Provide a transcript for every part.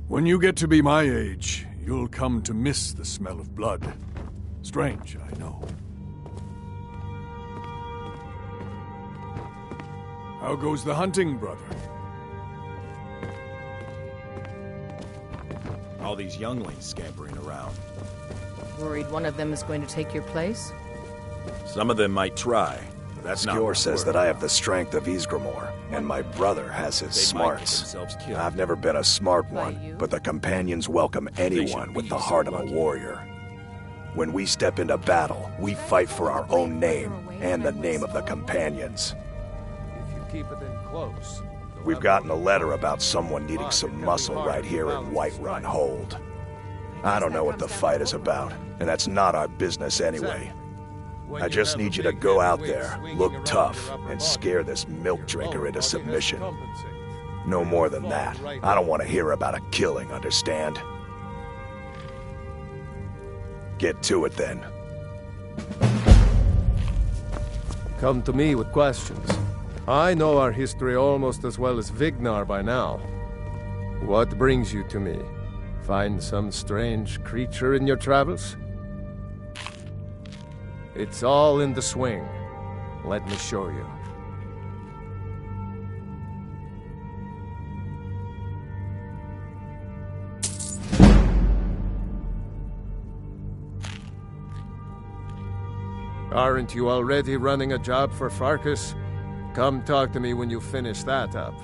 When you get to be my age, you'll come to miss the smell of blood. Strange, I know. How goes the hunting, brother? All these younglings scampering around. Worried one of them is going to take your place? Some of them might try, but that's not Skjor says that I have the strength of Ysgramor, and my brother has his They might get smarts. themselves killed. I've never been a smart one, but the companions welcome anyone with the heart of a warrior. When we step into battle, we fight for our own name and the name of the companions. If you keep it in close... We've gotten a letter about someone needing some muscle right here in Whiterun Hold. I don't know what the fight is about, and that's not our business anyway. I just need you to go out there, look tough, and scare this milk drinker into submission. No more than that. I don't want to hear about a killing, understand? Get to it then. Come to me with questions. I know our history almost as well as Vignar by now. What brings you to me? Find some strange creature in your travels? It's all in the swing. Let me show you. Aren't you already running a job for Farkas? Come talk to me when you finish that up.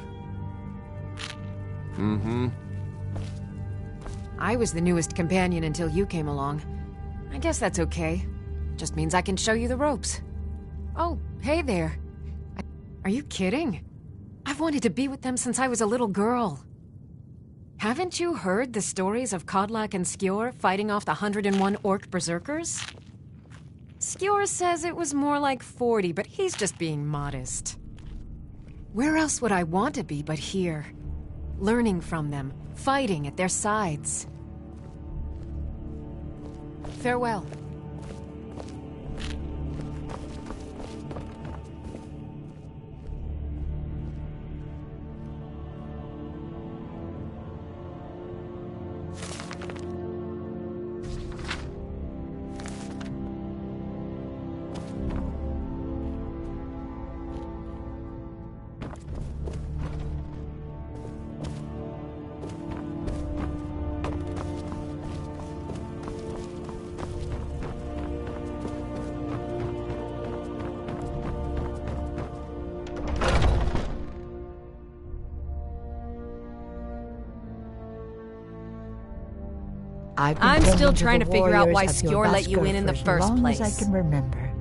I was the newest companion until you came along. I guess that's okay. Just means I can show you the ropes. Oh, hey there. Are you kidding? I've wanted to be with them since I was a little girl. Haven't you heard the stories of Kodlak and Skjor fighting off the 101 orc berserkers? Skjor says it was more like 40, but he's just being modest. Where else would I want to be but here? Learning from them, fighting at their sides. Farewell. I'm still trying to figure out why Skjor let you in the first place. As I can remember.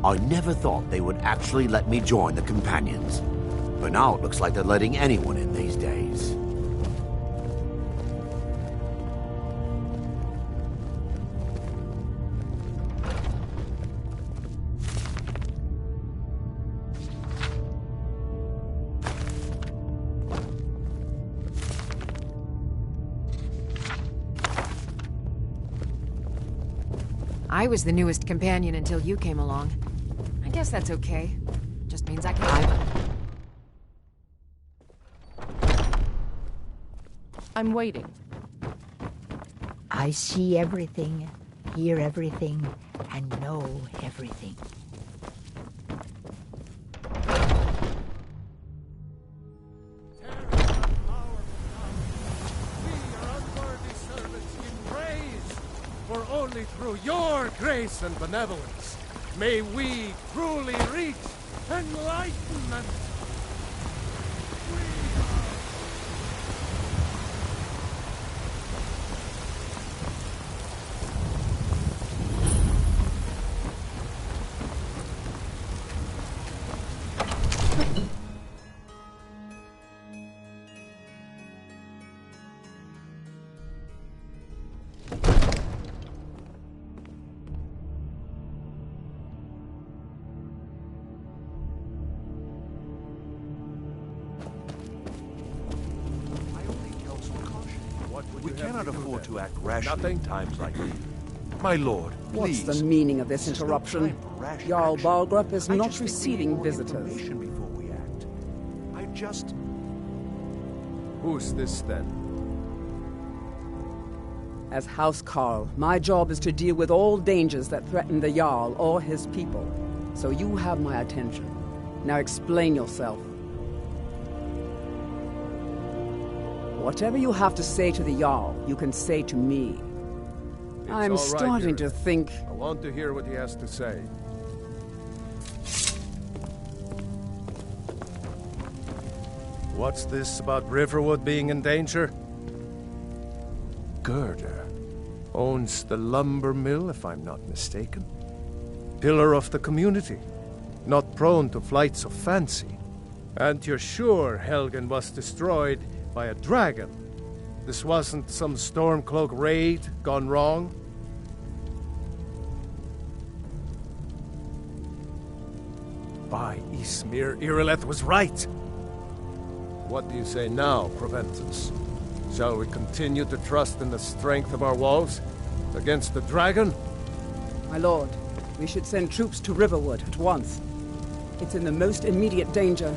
I never thought they would actually let me join the Companions. But now it looks like they're letting anyone in these days. I was the newest companion until you came along. I guess that's okay. Just means I can... I'm waiting. I see everything, hear everything, and know everything. For only through your grace and benevolence may we truly reach enlightenment. would We you have cannot me do afford then? to act rashly Nothing? in times like these. My lord, What's please. the meaning of this This is no interruption? time for rash Jarl action. Balgrup is I not just think we need receiving more visitors. information before we act. I just... Who's this then? As House Carl, my job is to deal with all dangers that threaten the Jarl or his people. So you have my attention. Now explain yourself. Whatever you have to say to the Jarl, you can say to me. I'm all right, starting Garrett. to think... I want to hear what he has to say. What's this about Riverwood being in danger? Gerda owns the lumber mill, if I'm not mistaken. Pillar of the community, not prone to flights of fancy. And you're sure Helgen was destroyed by a dragon? This wasn't some Stormcloak raid gone wrong? By Ysmir, Irileth was right! What do you say now, Proventus? Shall we continue to trust in the strength of our walls against the dragon? My lord, we should send troops to Riverwood at once. It's in the most immediate danger.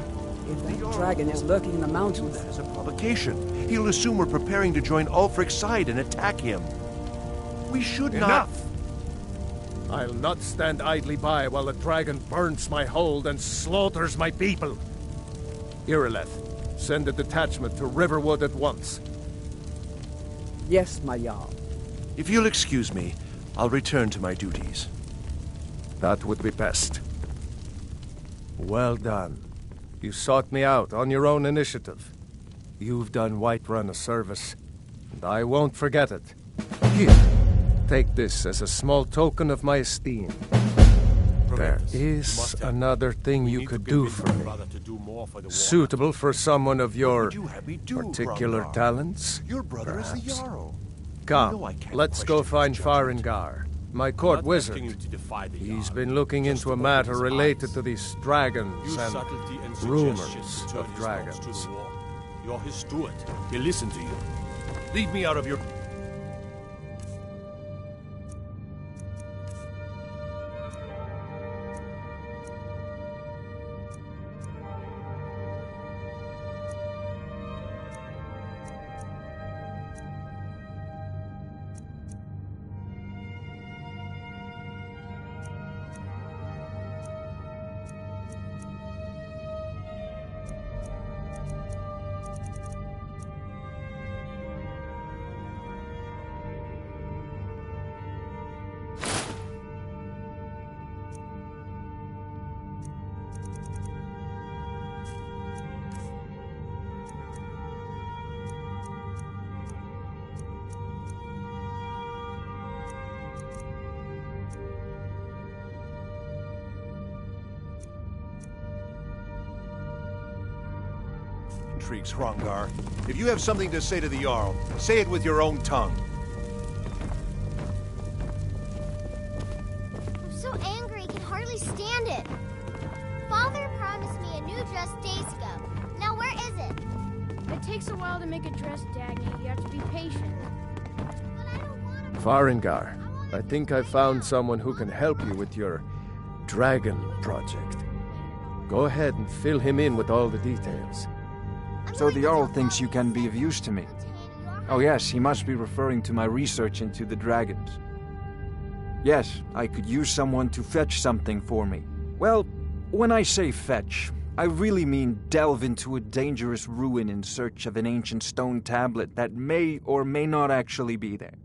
If that dragon is lurking in the mountains... That is a provocation. He'll assume we're preparing to join Ulfric's side and attack him. We should not... Enough! I'll not stand idly by while the dragon burns my hold and slaughters my people. Irileth, send a detachment to Riverwood at once. Yes, my Jarl. If you'll excuse me, I'll return to my duties. That would be best. Well done. You sought me out on your own initiative. You've done Whiterun a service, and I won't forget it. Here, take this as a small token of my esteem. There is another thing you could do for me. Suitable for someone of your particular talents, Your brother is the perhaps. Jarl. Come, I can't let's go question find his judgment. Farengar, my court wizard. He's been looking into a matter related to these dragons and rumors of dragons. You're his steward. He'll listen to you. Leave me out of your... Intrigues, Hrongar. If you have something to say to the Jarl, say it with your own tongue. I'm so angry, I can hardly stand it. Father promised me a new dress days ago. Now where is it? It takes a while to make a dress, Dagny. You have to be patient. But I don't want to... Farengar, I think I found someone who can help you with your dragon project. Go ahead and fill him in with all the details. So the Jarl thinks you can be of use to me. Oh yes, he must be referring to my research into the dragons. Yes, I could use someone to fetch something for me. Well, when I say fetch, I really mean delve into a dangerous ruin in search of an ancient stone tablet that may or may not actually be there.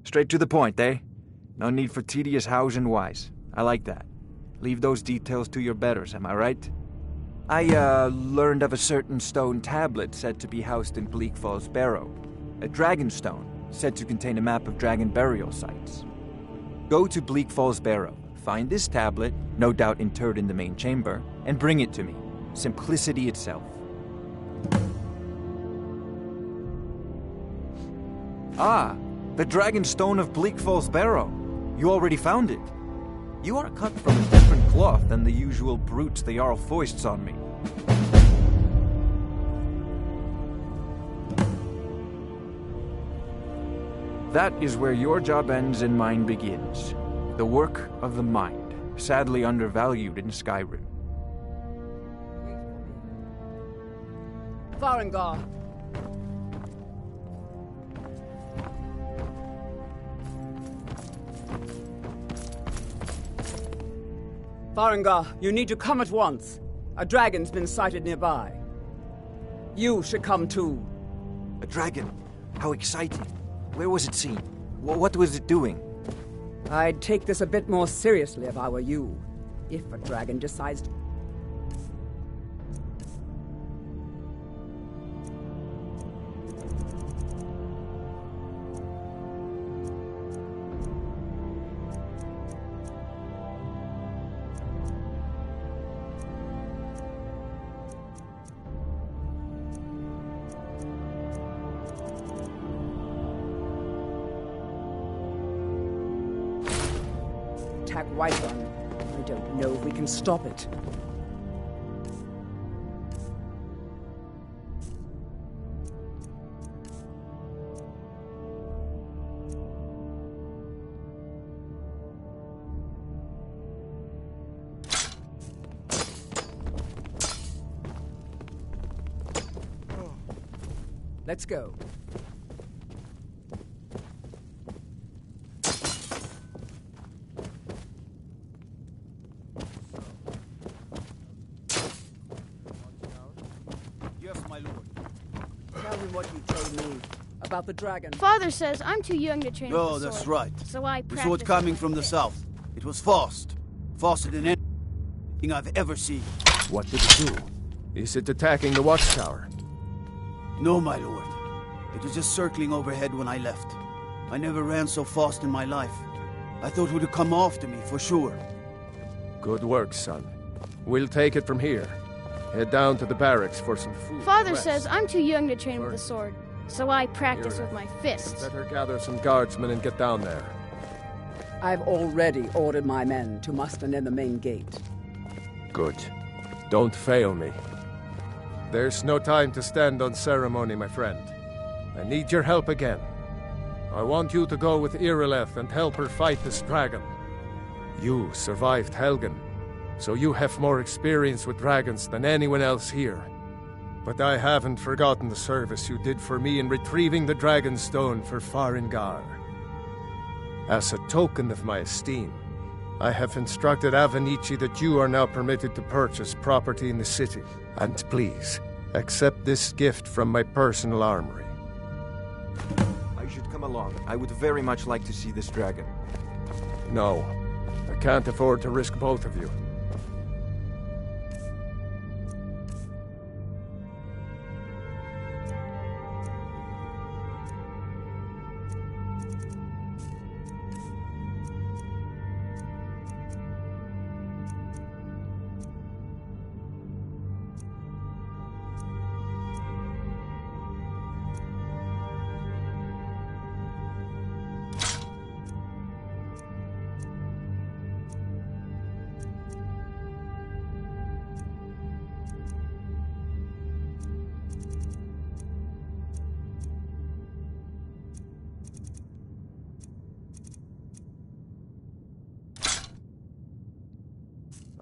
Straight to the point, eh? No need for tedious hows and whys. I like that. Leave those details to your betters, am I right? I, learned of a certain stone tablet said to be housed in Bleak Falls Barrow. A dragon stone, said to contain a map of dragon burial sites. Go to Bleak Falls Barrow, find this tablet, no doubt interred in the main chamber, and bring it to me. Simplicity itself. Ah, the dragon stone of Bleak Falls Barrow. You already found it. You are cut from a different cloth than the usual brutes the Jarl foists on me. That is where your job ends and mine begins. The work of the mind, sadly undervalued in Skyrim. Farengar! Farengar, you need to come at once. A dragon's been sighted nearby. You should come too. A dragon? How exciting. Where was it seen? What was it doing? I'd take this a bit more seriously if I were you. If a dragon decides to... attack Whiterun. I don't know if we can stop it. Let's go. What you told me about the dragon. Father says I'm too young to train with the sword. That's right. So I The practice sword coming with from my the fist. south. It was fast. Faster than anything I've ever seen. What did it do? Is it attacking the watchtower? No, my lord. It was just circling overhead when I left. I never ran so fast in my life. I thought it would have come after me, for sure. Good work, son. We'll take it from here. Head down to the barracks for some food. Father Rest. says I'm too young to train with the sword. So I practice You're with my fists. Better gather some guardsmen and get down there. I've already ordered my men to muster near the main gate. Good. Don't fail me. There's no time to stand on ceremony, my friend. I need your help again. I want you to go with Irileth and help her fight this dragon. You survived Helgen, so you have more experience with dragons than anyone else here. But I haven't forgotten the service you did for me in retrieving the Dragon Stone for Farengar. As a token of my esteem, I have instructed Avenici that you are now permitted to purchase property in the city. And please, accept this gift from my personal armory. I should come along. I would very much like to see this dragon. No, I can't afford to risk both of you.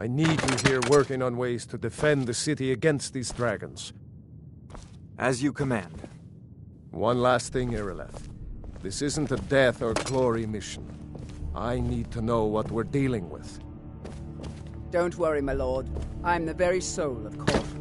I need you here working on ways to defend the city against these dragons. As you command. One last thing, Irileth. This isn't a death or glory mission. I need to know what we're dealing with. Don't worry, my lord. I'm the very soul of caution.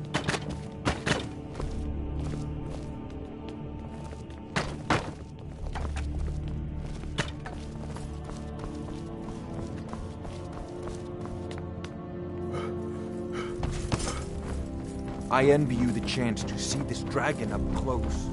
I envy you the chance to see this dragon up close.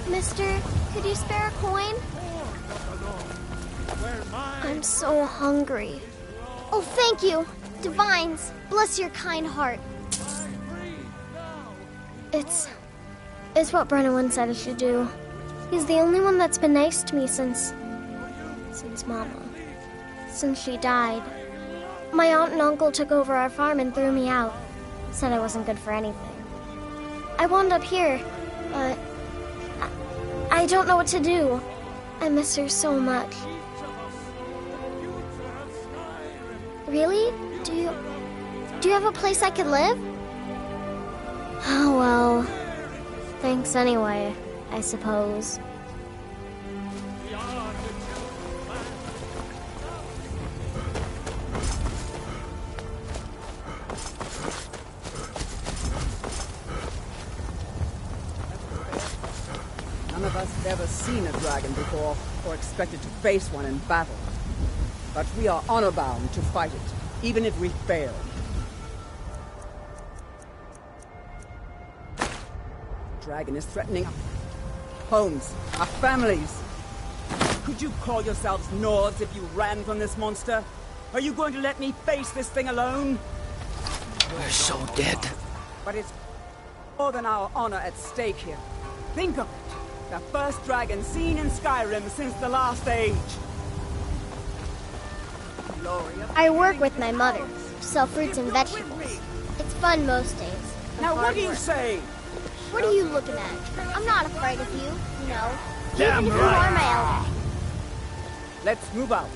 Mister, could you spare a coin? I'm so hungry. Oh, thank you. Divines, bless your kind heart. It's what Brennan said I should do. He's the only one that's been nice to me since Mama. Since she died. My aunt and uncle took over our farm and threw me out. Said I wasn't good for anything. I wound up here, but I don't know what to do. I miss her so much. Really? Do you have a place I could live? Oh, well, thanks anyway, I suppose. None of us have ever seen a dragon before, or expected to face one in battle. But we are honor-bound to fight it, even if we fail. The dragon is threatening our homes, our families. Could you call yourselves Nords if you ran from this monster? Are you going to let me face this thing alone? We're so dead. But it's more than our honor at stake here. Think of it. The first dragon seen in Skyrim since the last age. I work with my mother, sell fruits and vegetables. It's fun most days. Now what do you say? What are you looking at? I'm not afraid of you, no. Damn Even if you are my elder. Let's move out.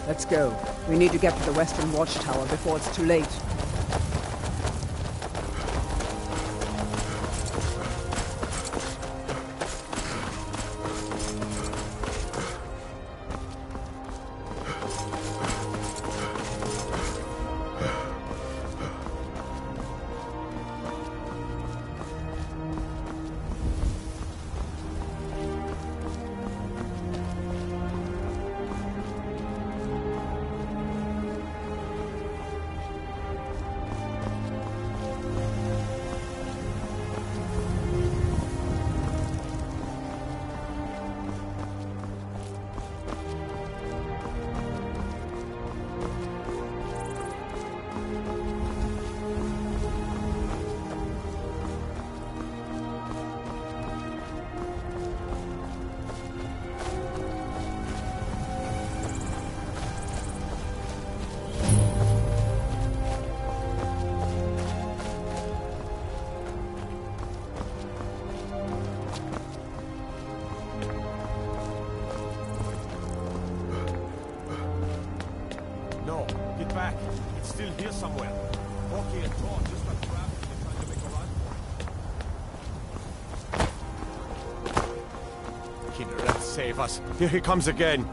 Let's go. We need to get to the Western Watchtower before it's too late. back. It's still here somewhere. Walkie and Thor just got trapped and they're trying to make a run for it. Killer, let's save us. Here he comes again.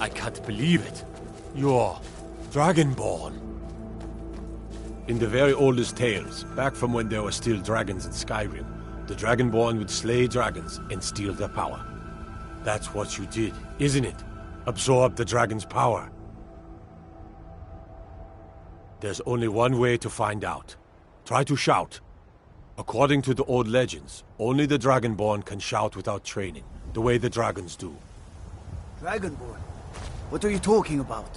I can't believe it. You're Dragonborn. In the very oldest tales, back from when there were still dragons in Skyrim, the Dragonborn would slay dragons and steal their power. That's what you did, isn't it? Absorb the dragon's power. There's only one way to find out. Try to shout. According to the old legends, only the Dragonborn can shout without training, the way the dragons do. Dragonborn? What are you talking about?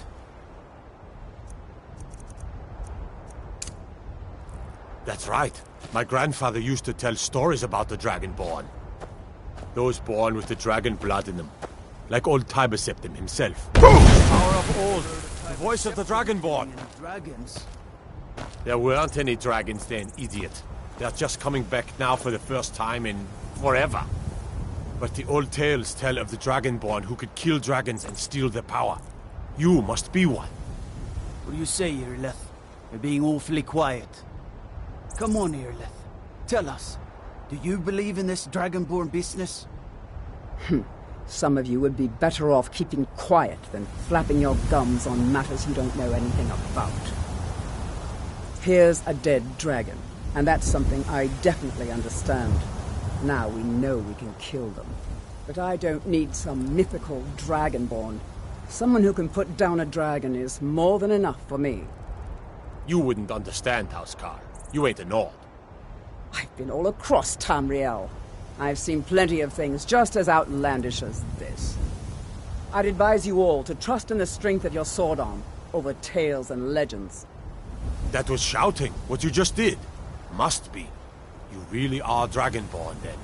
That's right. My grandfather used to tell stories about the Dragonborn. Those born with the dragon blood in them. Like old Tiberseptim himself. Power of old. The voice of the Dragonborn. Dragons? There weren't any dragons then, idiot. They're just coming back now for the first time in forever. But the old tales tell of the Dragonborn who could kill dragons and steal their power. You must be one. What do you say, Irleth? You're being awfully quiet. Come on, Irleth. Tell us. Do you believe in this Dragonborn business? Some of you would be better off keeping quiet than flapping your gums on matters you don't know anything about. Here's a dead dragon, and that's something I definitely understand. Now we know we can kill them. But I don't need some mythical Dragonborn. Someone who can put down a dragon is more than enough for me. You wouldn't understand, Housecarl. You ain't a Nord. I've been all across Tamriel. I've seen plenty of things just as outlandish as this. I'd advise you all to trust in the strength of your sword arm over tales and legends. That was shouting, what you just did. Must be. You really are Dragonborn, then.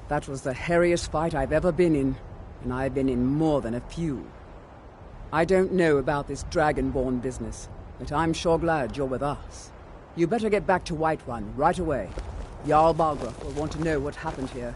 That was the hairiest fight I've ever been in, and I've been in more than a few. I don't know about this Dragonborn business, but I'm sure glad you're with us. You better get back to Whiterun right away. Jarl Balgruuf will want to know what happened here.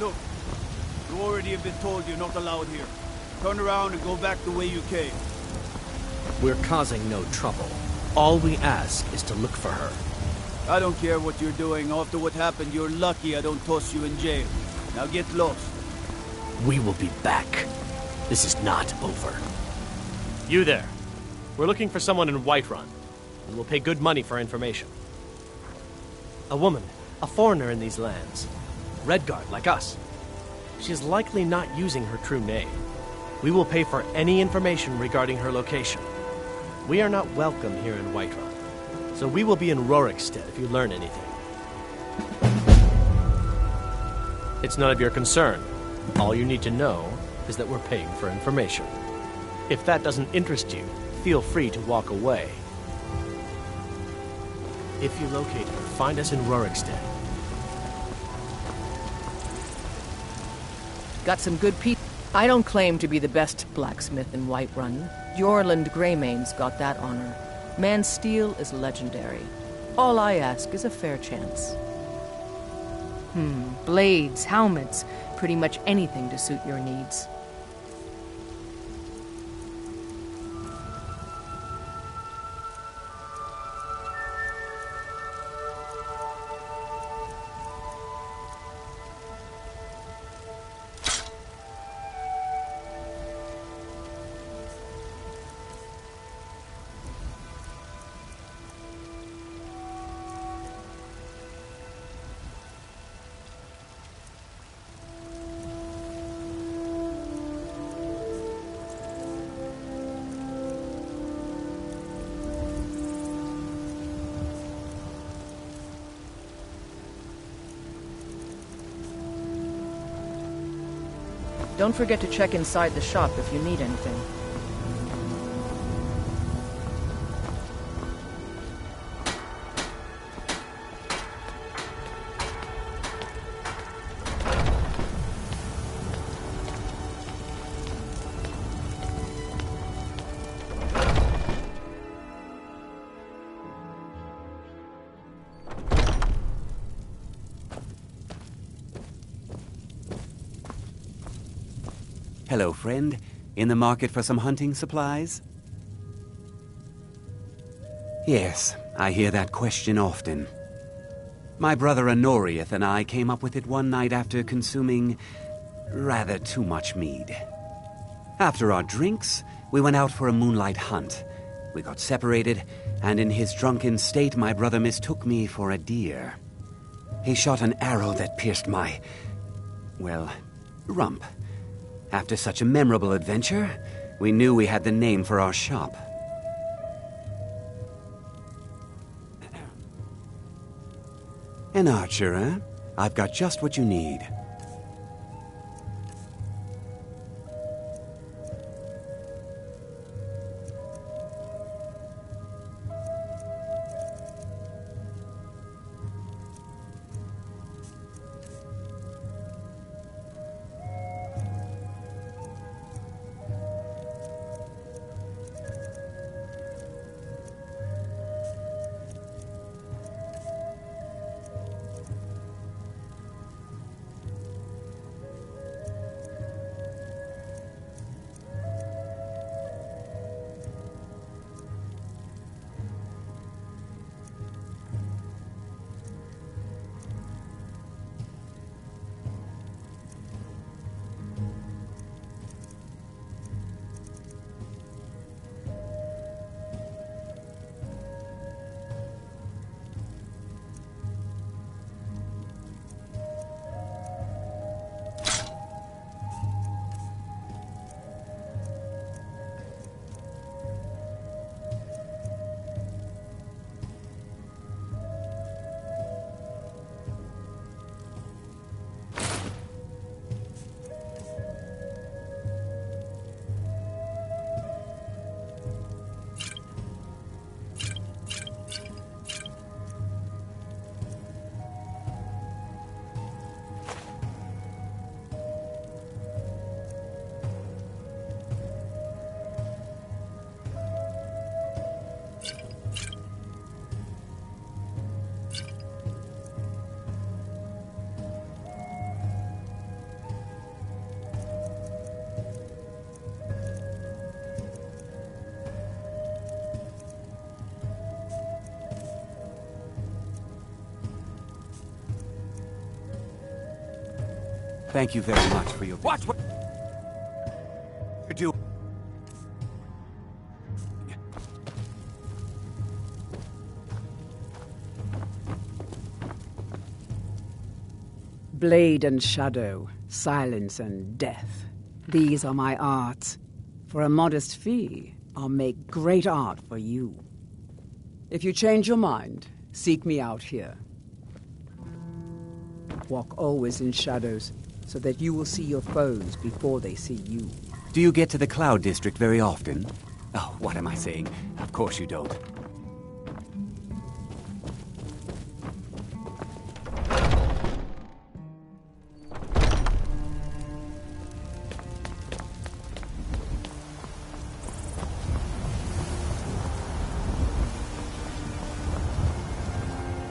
Look, you already have been told you're not allowed here. Turn around and go back the way you came. We're causing no trouble. All we ask is to look for her. I don't care what you're doing. After what happened, you're lucky I don't toss you in jail. Now get lost. We will be back. This is not over. You there. We're looking for someone in Whiterun, and we'll pay good money for information. A woman, a foreigner in these lands. Redguard, like us. She is likely not using her true name. We will pay for any information regarding her location. We are not welcome here in Whiterun, so we will be in Rorikstead if you learn anything. It's none of your concern. All you need to know is that we're paying for information. If that doesn't interest you, feel free to walk away. If you locate her, find us in Rorikstead. Got some good people. I don't claim to be the best blacksmith in Whiterun. Jorland Greymane's got that honor. Man's steel is legendary. All I ask is a fair chance. Blades, helmets, pretty much anything to suit your needs. Don't forget to check inside the shop if you need anything. Hello, friend. In the market for some hunting supplies? Yes, I hear that question often. My brother Honoriath and I came up with it one night after consuming rather too much mead. After our drinks, we went out for a moonlight hunt. We got separated, and in his drunken state, my brother mistook me for a deer. He shot an arrow that pierced my, well, rump. After such a memorable adventure, we knew we had the name for our shop. An archer, eh? I've got just what you need. Thank you very much for your... Watch what you do. Blade and shadow, silence and death. These are my arts. For a modest fee, I'll make great art for you. If you change your mind, seek me out here. Walk always in shadows, so that you will see your foes before they see you. Do you get to the Cloud District very often? Oh, what am I saying? Of course you don't.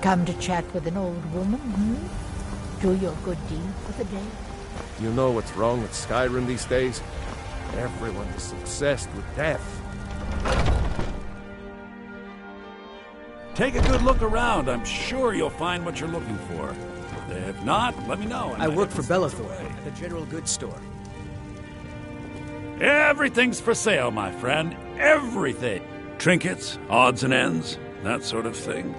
Come to chat with an old woman, Do your good deed for the day. You know what's wrong with Skyrim these days? Everyone is obsessed with death. Take a good look around. I'm sure you'll find what you're looking for. If not, let me know. I work for Bellathor at the general goods store. Everything's for sale, my friend. Everything. Trinkets, odds and ends, that sort of thing.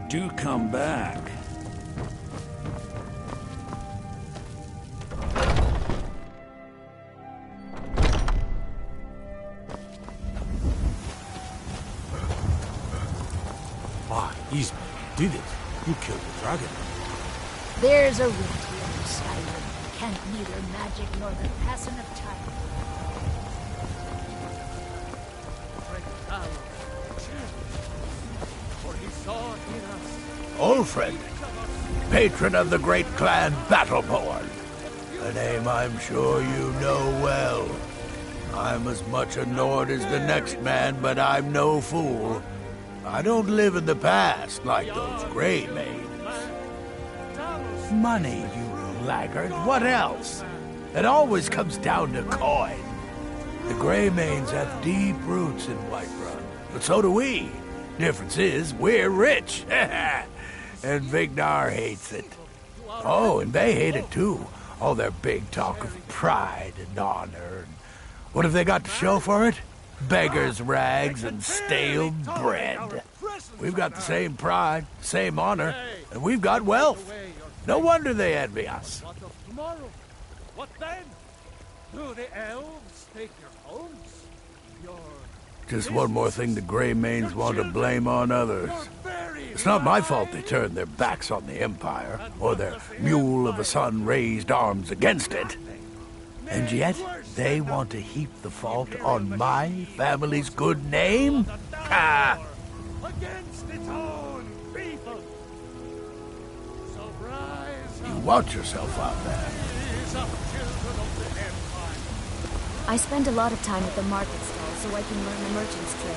Do come back. Ah, easy. You did it. You killed the dragon. There's a rift here in Skyrim. Can't neither magic nor the passing of time. Ulfred, patron of the great clan Battleborn. A name I'm sure you know well. I'm as much a Nord as the next man, but I'm no fool. I don't live in the past like those Grey Maids. Money, you laggard. What else? It always comes down to coin. The Grey Maids have deep roots in Whiterun, but so do we. Difference is, we're rich. And Vignar hates it. Oh, and they hate it too. All their big talk of pride and honor. And what have they got to show for it? Beggars' rags and stale bread. We've got the same pride, same honor, and we've got wealth. No wonder they envy us. What of tomorrow? What then? Do the elves take your homes? Just one more thing the Grey Maids want to blame on others. It's not my fault they turned their backs on the Empire, or their mule of a son raised arms against it. And yet, they want to heap the fault on my family's good name? Ah! Against its own people. So rise. You watch yourself out there. Rise up, children of I spend a lot of time at the market stall so I can learn the merchant's trade.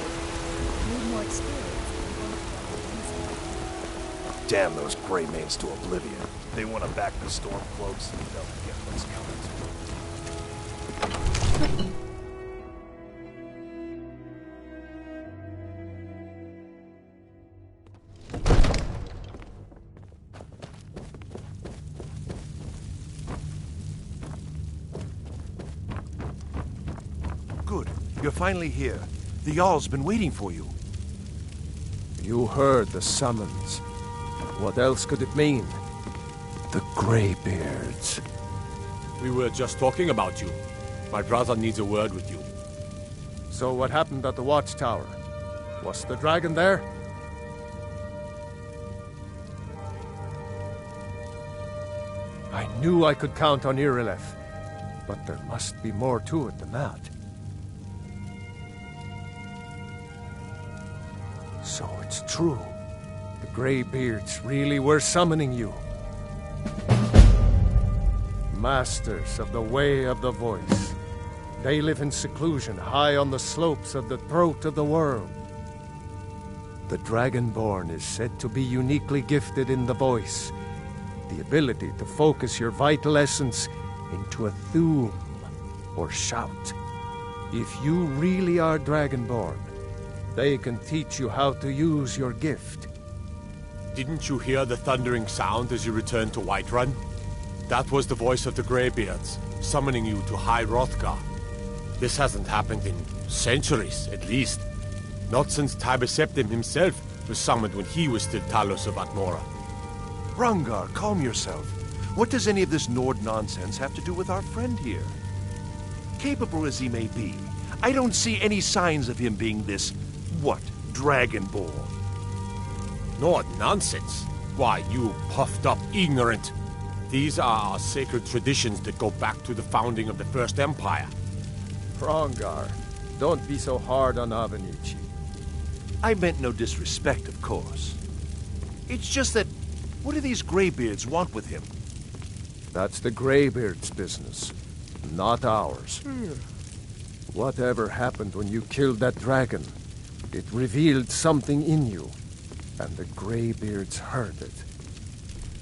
Need more experience. Damn those Greymanes to oblivion. They want to back the storm cloaks, and they'll get what's coming to them. Good. You're finally here. The Jarl's been waiting for you. You heard the summons. What else could it mean? The Greybeards. We were just talking about you. My brother needs a word with you. So what happened at the watchtower? Was the dragon there? I knew I could count on Irileth, but there must be more to it than that. So it's true. The Greybeards really were summoning you. Masters of the Way of the Voice. They live in seclusion high on the slopes of the throat of the world. The Dragonborn is said to be uniquely gifted in the voice, the ability to focus your vital essence into a thum, or shout. If you really are Dragonborn, they can teach you how to use your gift. Didn't you hear the thundering sound as you returned to Whiterun? That was the voice of the Greybeards, summoning you to High Hrothgar. This hasn't happened in centuries, at least. Not since Tiber Septim himself was summoned when he was still Talos of Atmora. Hrongar, calm yourself. What does any of this Nord nonsense have to do with our friend here? Capable as he may be, I don't see any signs of him being this, Dragonborn. Nord nonsense? Why, you puffed up ignorant. These are our sacred traditions that go back to the founding of the First Empire. Hrongar, don't be so hard on Avenici. I meant no disrespect, of course. It's just that, what do these Greybeards want with him? That's the Greybeards' business, not ours. Whatever happened when you killed that dragon, it revealed something in you, and the Greybeards heard it.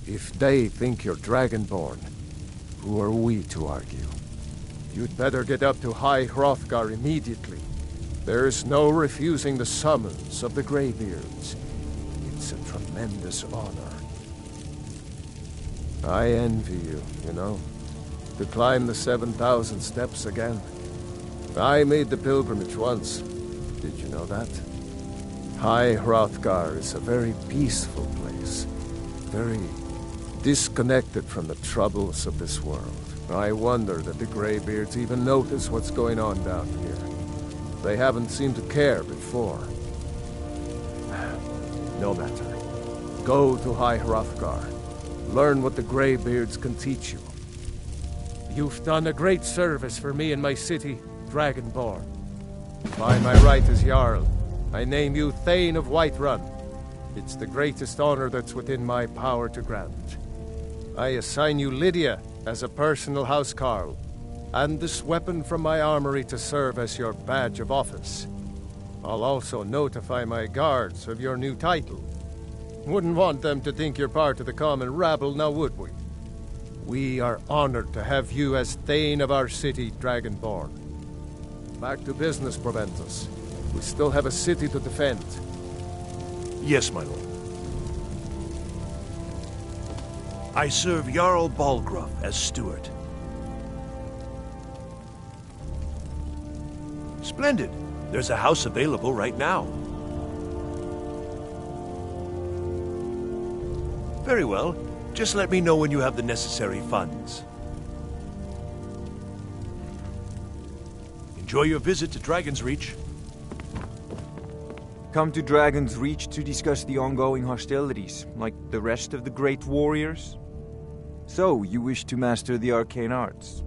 If they think you're Dragonborn, who are we to argue? You'd better get up to High Hrothgar immediately. There's no refusing the summons of the Greybeards. It's a tremendous honor. I envy you, you know, to climb the 7,000 steps again. I made the pilgrimage once. Did you know that? High Hrothgar is a very peaceful place. Very disconnected from the troubles of this world. I wonder that the Greybeards even notice what's going on down here. They haven't seemed to care before. No matter. Go to High Hrothgar. Learn what the Greybeards can teach you. You've done a great service for me and my city, Dragonborn. By my right as Jarl, I name you Thane of Whiterun. It's the greatest honor that's within my power to grant. I assign you Lydia as a personal housecarl, and this weapon from my armory to serve as your badge of office. I'll also notify my guards of your new title. Wouldn't want them to think you're part of the common rabble, now would we? We are honored to have you as Thane of our city, Dragonborn. Back to business, Proventus. We still have a city to defend. Yes, my lord. I serve Jarl Balgruuf as steward. Splendid. There's a house available right now. Very well. Just let me know when you have the necessary funds. Enjoy your visit to Dragon's Reach. Come to Dragon's Reach to discuss the ongoing hostilities, like the rest of the great warriors? So, you wish to master the arcane arts?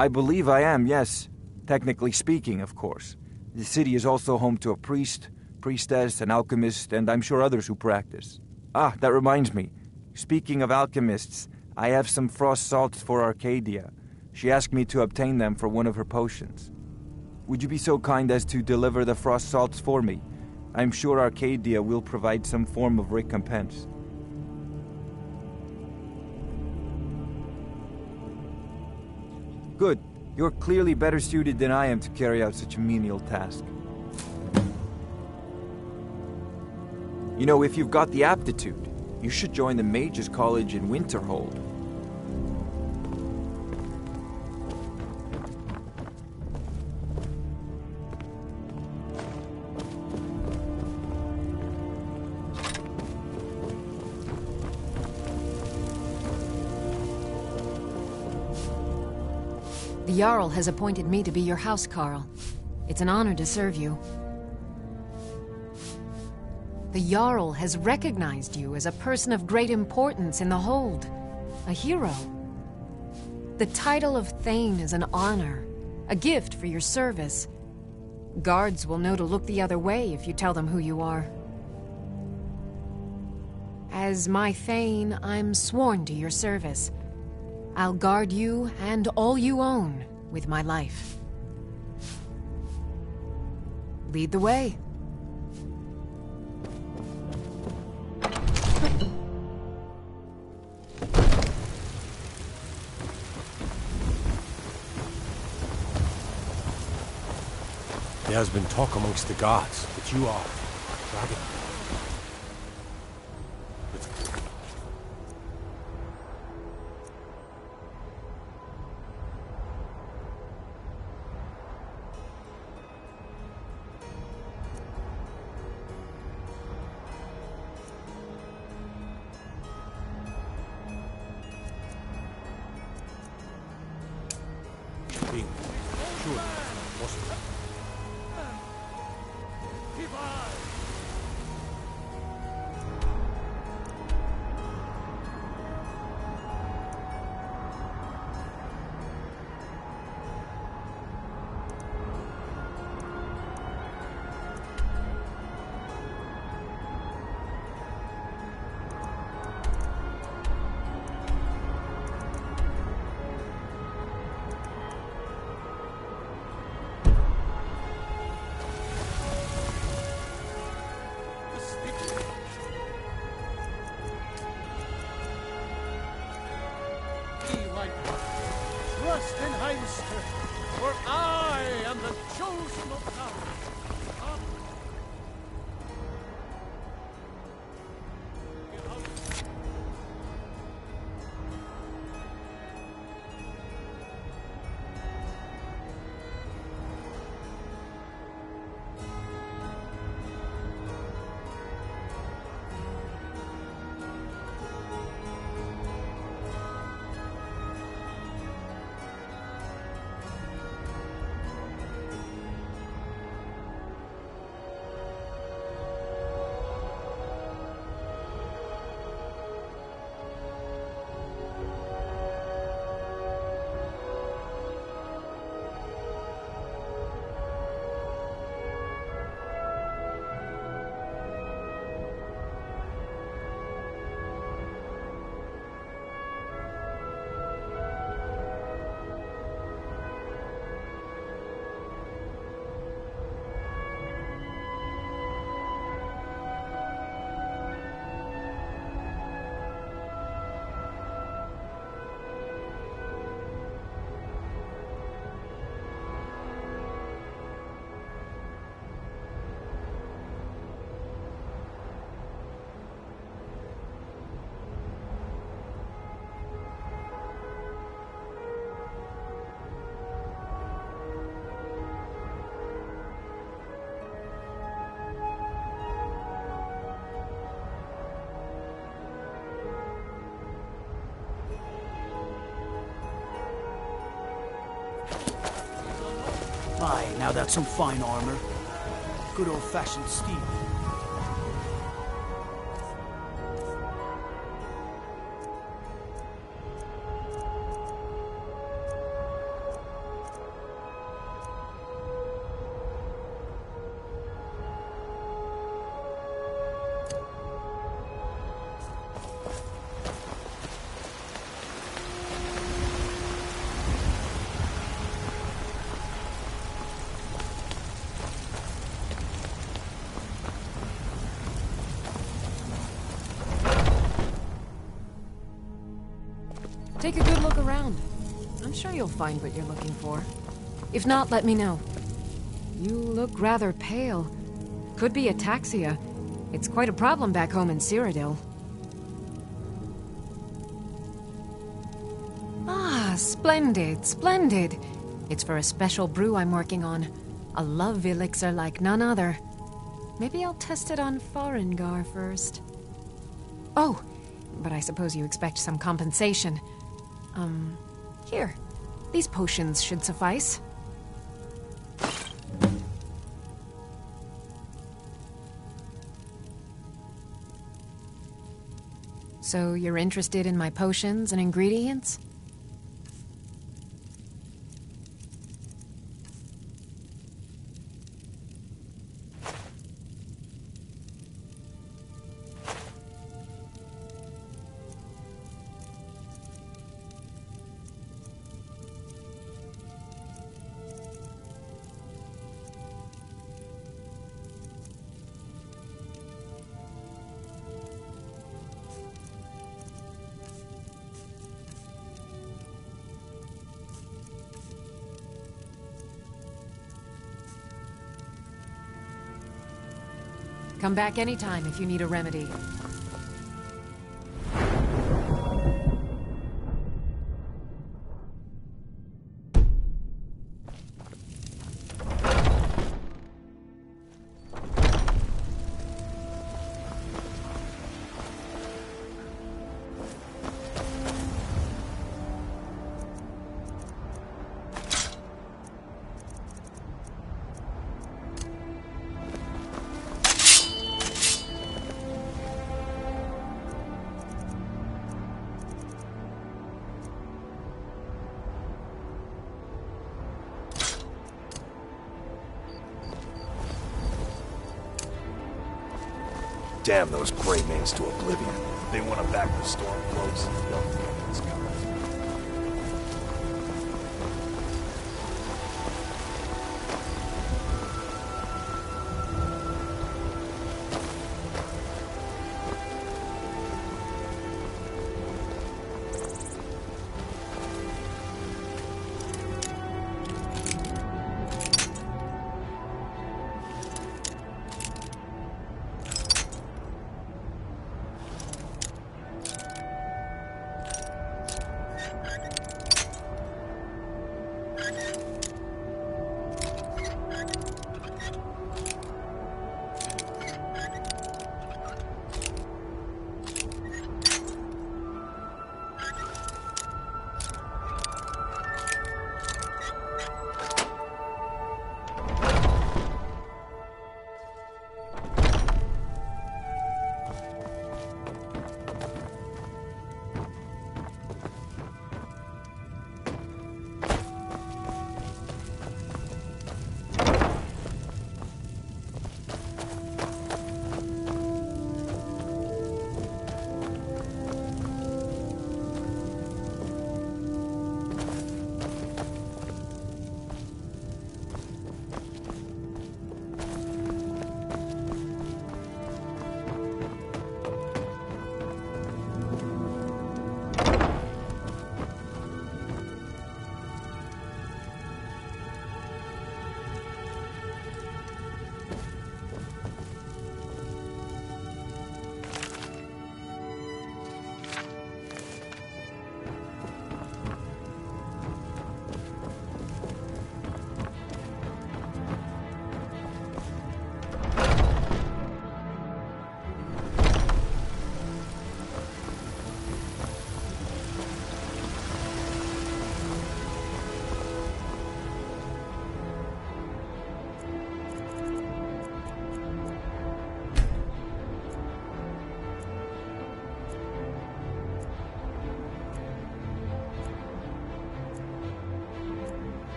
I believe I am, yes. Technically speaking, of course. The city is also home to a priest, priestess, an alchemist, and I'm sure others who practice. Ah, that reminds me. Speaking of alchemists, I have some frost salts for Arcadia. She asked me to obtain them for one of her potions. Would you be so kind as to deliver the frost salts for me? I'm sure Arcadia will provide some form of recompense. Good. You're clearly better suited than I am to carry out such a menial task. You know, if you've got the aptitude, you should join the Mages College in Winterhold. The Jarl has appointed me to be your housecarl. It's an honor to serve you. The Jarl has recognized you as a person of great importance in the Hold. A hero. The title of Thane is an honor, a gift for your service. Guards will know to look the other way if you tell them who you are. As my Thane, I'm sworn to your service. I'll guard you and all you own with my life. Lead the way. There has been talk amongst the guards that you are dragon. Trust in Heinster, for I am the chosen of God. Aye, now that's some fine armor. Good old-fashioned steel. Take a good look around. I'm sure you'll find what you're looking for. If not, let me know. You look rather pale. Could be ataxia. It's quite a problem back home in Cyrodiil. Ah, splendid, splendid. It's for a special brew I'm working on. A love elixir like none other. Maybe I'll test it on Farengar first. Oh, but I suppose you expect some compensation. Here. These potions should suffice. So you're interested in my potions and ingredients? Come back anytime if you need a remedy. Damn those Greymanes to oblivion. They want to back the Stormcloaks. They'll think it's coming.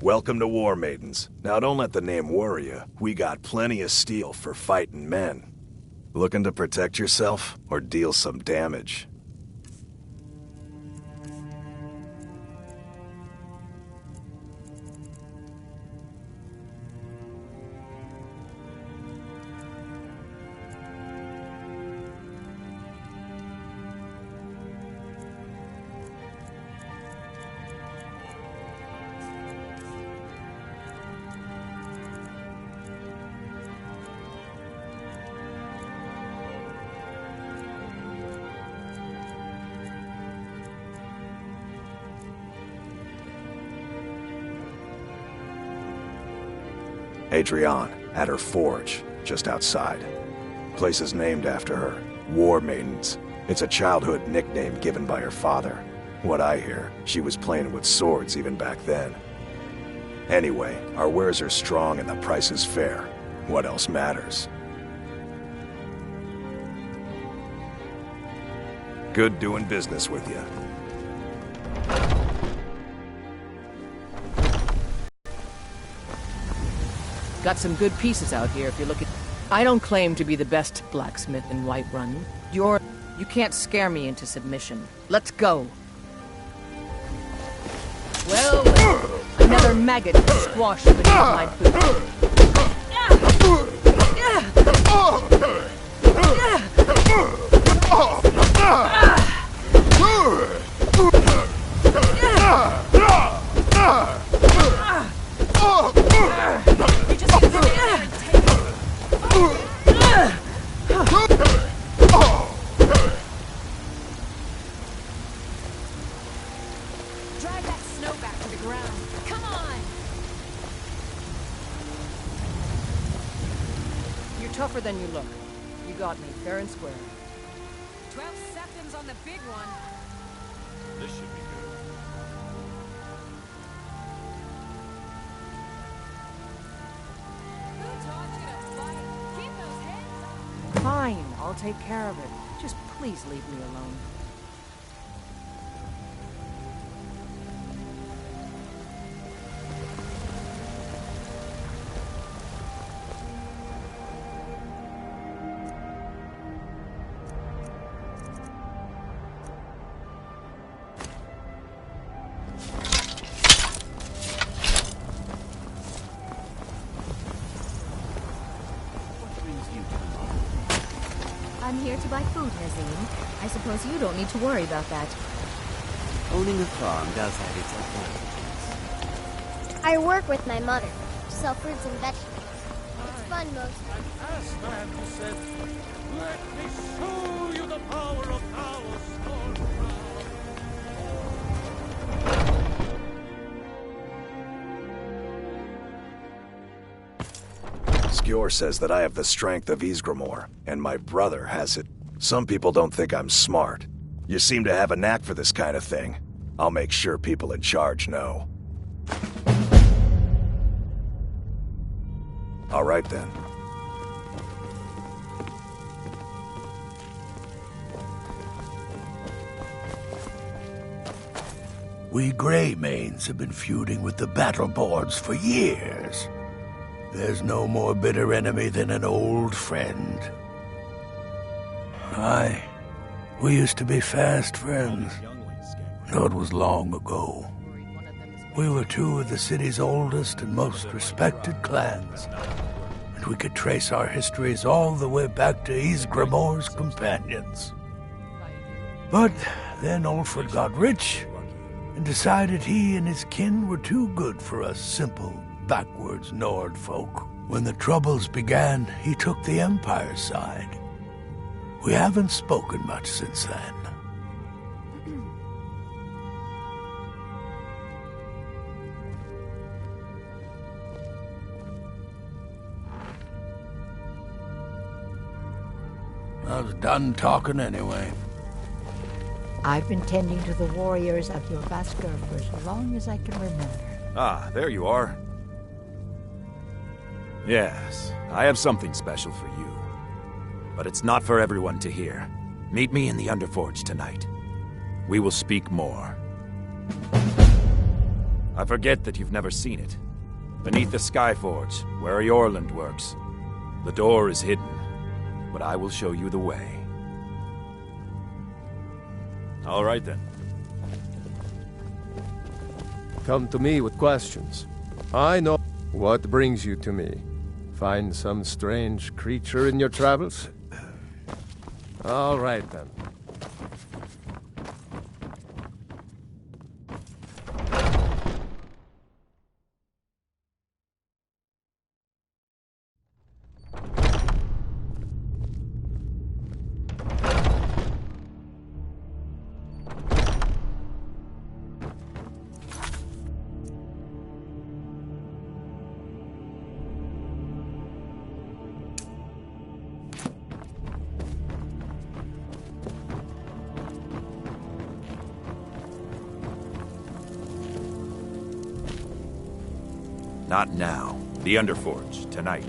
Welcome to War Maidens. Now don't let the name worry you. We got plenty of steel for fighting men. Looking to protect yourself or deal some damage? Adrienne, at her forge, just outside. Place is named after her. War Maidens. It's a childhood nickname given by her father. What I hear, she was playing with swords even back then. Anyway, our wares are strong and the price is fair. What else matters? Good doing business with you. Got some good pieces out here if you look at... I don't claim to be the best blacksmith in Whiterun. You can't scare me into submission. Let's go. Well, another maggot squashed beneath my boot. Drive that snow back to the ground. Come on! You're tougher than you look. You got me, fair and square. 12 seconds on the big one. This should be good. Who taught you to fight? Keep those hands up. Fine, I'll take care of it. Just please leave me alone. I'm here to buy food, Nazim. I suppose you don't need to worry about that. Owning a farm does have its advantages. I work with my mother. Sell fruits and vegetables. It's fun mostly. Asked man who said, "Let me show you the power of our storm." Skjor says that I have the strength of Ysgramor, and my brother has it. Some people don't think I'm smart. You seem to have a knack for this kind of thing. I'll make sure people in charge know. All right then. We Greymanes have been feuding with the Battleborns for years. There's no more bitter enemy than an old friend. Aye, we used to be fast friends. Though it was long ago. We were two of the city's oldest and most respected clans, and we could trace our histories all the way back to Ysgramor's companions. But then Ulfred got rich and decided he and his kin were too good for us simple, backwards Nord folk. When the Troubles began, he took the Empire's side. We haven't spoken much since then. I was done talking anyway. I've been tending to the warriors of your Vasker for as long as I can remember. Ah, there you are. Yes, I have something special for you. But it's not for everyone to hear. Meet me in the Underforge tonight. We will speak more. I forget that you've never seen it. Beneath the Skyforge, where Eorland works. The door is hidden, but I will show you the way. All right then. Come to me with questions. I know what brings you to me. Find some strange creature in your travels? All right then. Not now. The Underforge, tonight.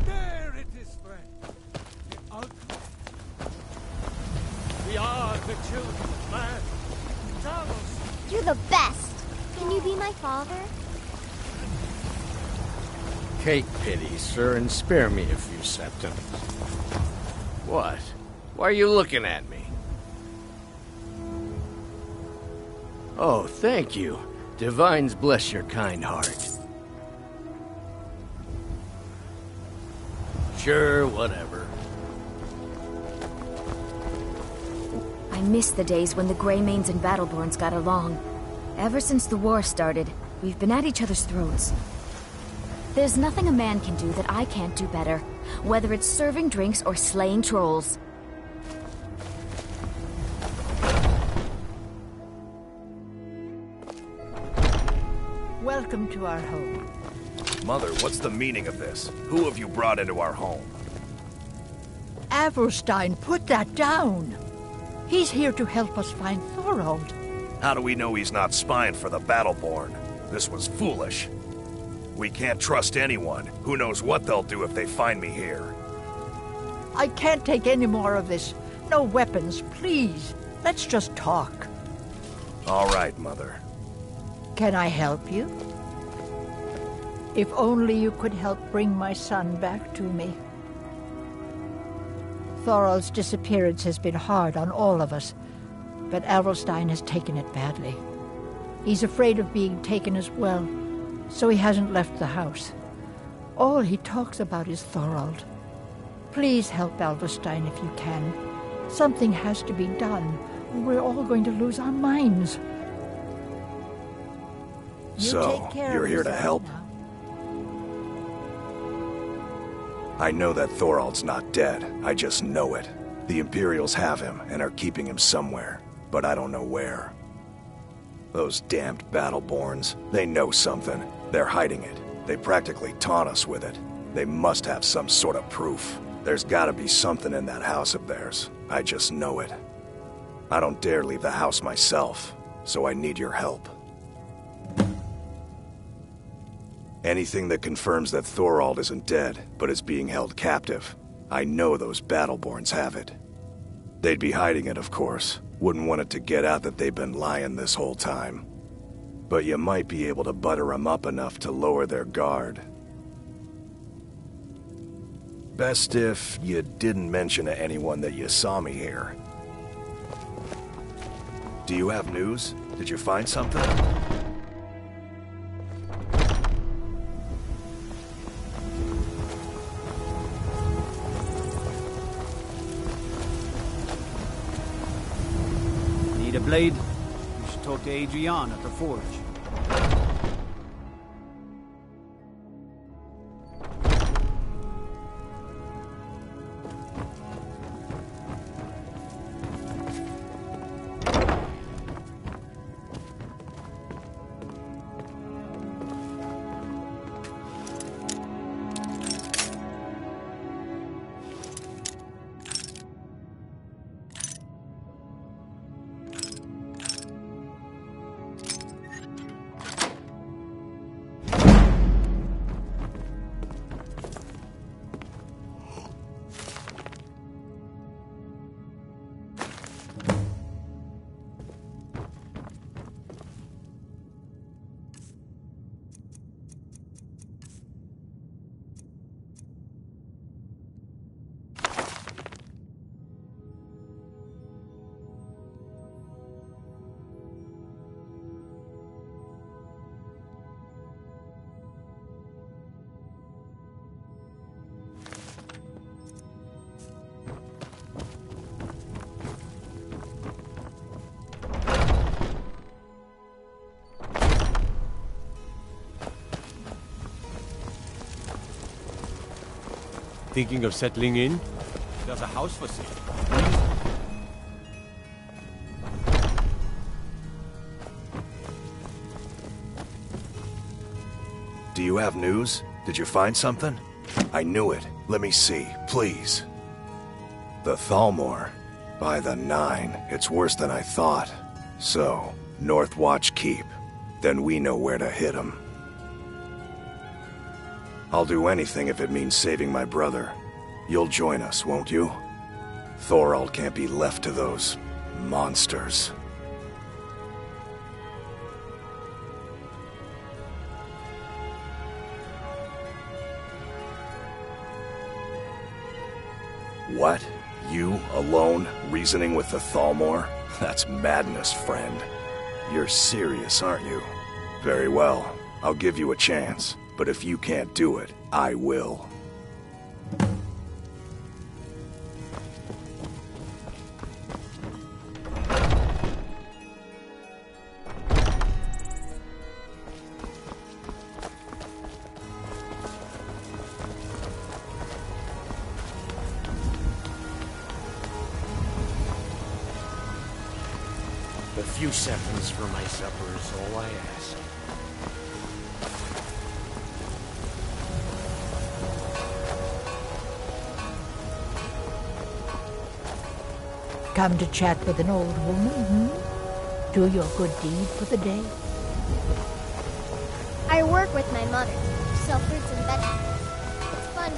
There it is, friend. The ultimate. We are the children of man. Tell us. You're the best. Can you be my father? Take pity, sir, and spare me a few septims. What? Why are you looking at me? Oh, thank you. Divines bless your kind heart. Sure, whatever. I miss the days when the Greymanes and Battleborns got along. Ever since the war started, we've been at each other's throats. There's nothing a man can do that I can't do better, whether it's serving drinks or slaying trolls. Welcome to our home. Mother, what's the meaning of this? Who have you brought into our home? Avelstein, put that down. He's here to help us find Thorold. How do we know he's not spying for the Battleborn? This was foolish. We can't trust anyone. Who knows what they'll do if they find me here. I can't take any more of this. No weapons, please. Let's just talk. All right, Mother. Can I help you? If only you could help bring my son back to me. Thorold's disappearance has been hard on all of us, but Avelstein has taken it badly. He's afraid of being taken as well, so he hasn't left the house. All he talks about is Thorold. Please help Avelstein if you can. Something has to be done, or we're all going to lose our minds. So, you're here to help? I know that Thorold's not dead. I just know it. The Imperials have him and are keeping him somewhere, but I don't know where. Those damned Battleborns, they know something. They're hiding it. They practically taunt us with it. They must have some sort of proof. There's gotta be something in that house of theirs. I just know it. I don't dare leave the house myself, so I need your help. Anything that confirms that Thorold isn't dead, but is being held captive. I know those Battleborns have it. They'd be hiding it, of course. Wouldn't want it to get out that they've been lying this whole time. But you might be able to butter them up enough to lower their guard. Best if you didn't mention to anyone that you saw me here. Do you have news? Did you find something? Need a blade? You should talk to Adrian at the forge. Thinking of settling in? There's a house for sale. Do you have news? Did you find something? I knew it. Let me see, please. The Thalmor. By the 9, it's worse than I thought. So, North Watch Keep. Then we know where to hit him. I'll do anything if it means saving my brother. You'll join us, won't you? Thorald can't be left to those monsters. What? You, alone, reasoning with the Thalmor? That's madness, friend. You're serious, aren't you? Very well. I'll give you a chance. But if you can't do it, I will. A few seconds for my supper is all I ask. Come to chat with an old woman, hmm? Do your good deed for the day. I work with my mother. Sell fruits and vegetables. It's fun.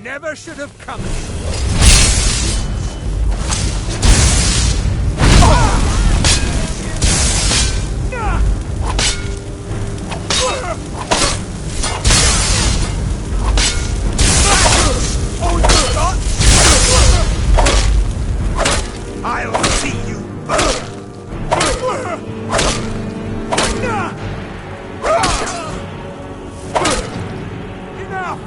Never should have come. I'll see you burn. Enough!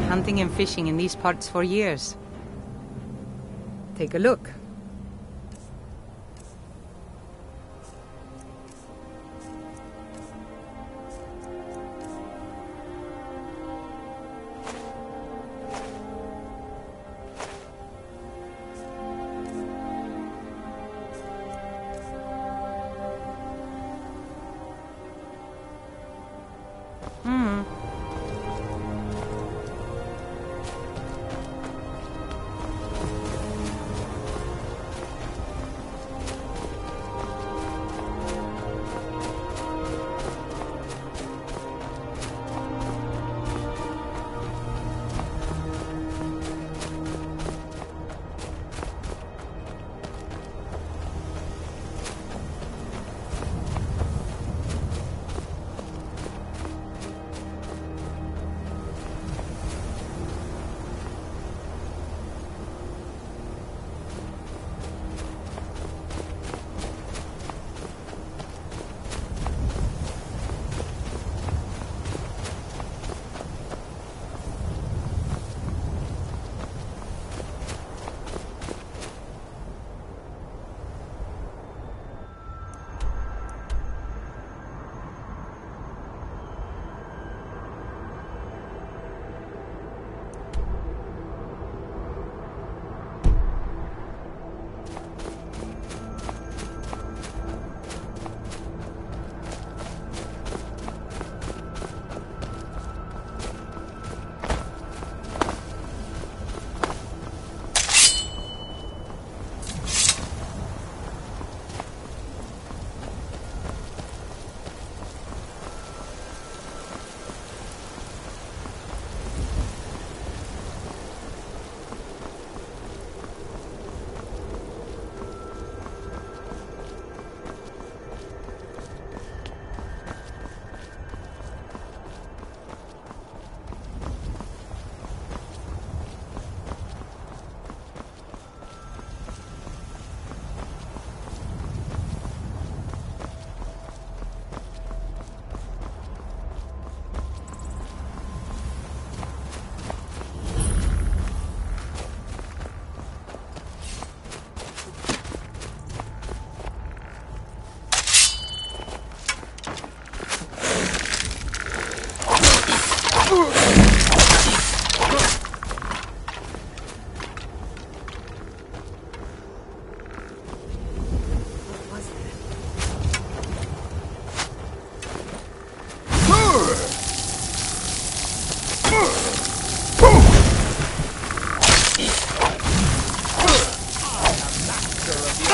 hunting and fishing in these parts for years. Take a look.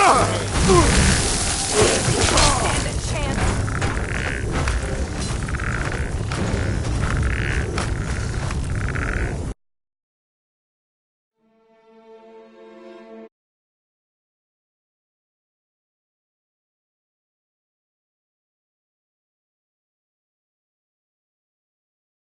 Ugh!